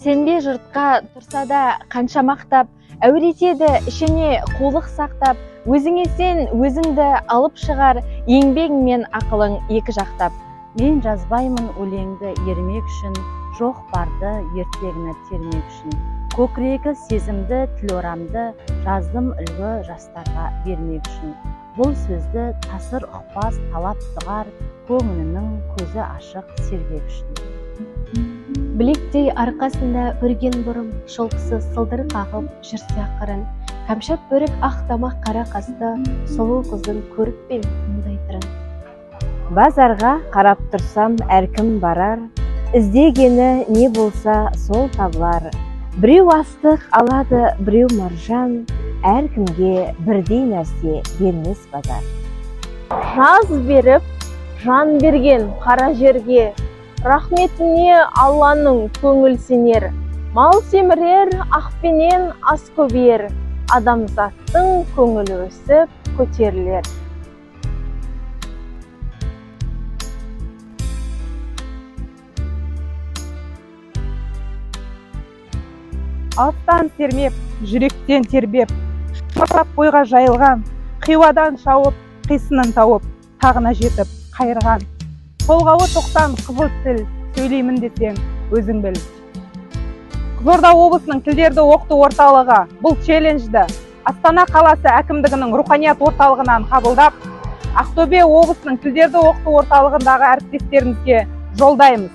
сенбе жұртқа тұрса да қанша мақтап, әуретеді ішіне қулық сақтап, өзіңе сен өзіңді алып шығар, еңбегің мен ақылың екі жақтап. Мен жазбаймын өлеңді ермек үшін, жоқ барды ертегіні термек үшін. Көкірегі сезімді, тіл орамды, жаздым үлгі жастарға бермек үшін. Бұл сөзді тасыр ұқпас талап тұғар, көңілінің көзі ашық сергек үшін. Білектей арқасында өрген бұрым, шолпысы сылдыр қағып жүрсе ақырын. Қамшат бөрік ақ тамақ қара қасты, сұлу қыздың көріп пен мұндай түрін. Базарға қарап тұрсам әркім барар, іздегені не болса сол табылар. Біреу астық алады, біреу маржан, әркімге бірдей нәрсе бермес базар. Жаз беріп, жан берген қара жерге, рахметіне Алланың көңіл сенер. Мал семірер, ақпенен ас көбейер, адамзаттың көңілі өсіп көтерілер. Алыстан сермеп, жүректен тербеп, шапап бойға жайылған, қиуадан шауып, қисынын тауып, тағына жетіп, қайырған. Толғауы тоқтан қызыл тіл, сөйлеймін десең, өзің біл. Қызылорда облысының тілдерді оқыту орталығы бұл челленджді Астана қаласы әкімдігінің руханият орталығынан қабылдап, Ақтөбе облысының тілдерді оқыту орталығындағы әріптестерімізге жолдаймыз.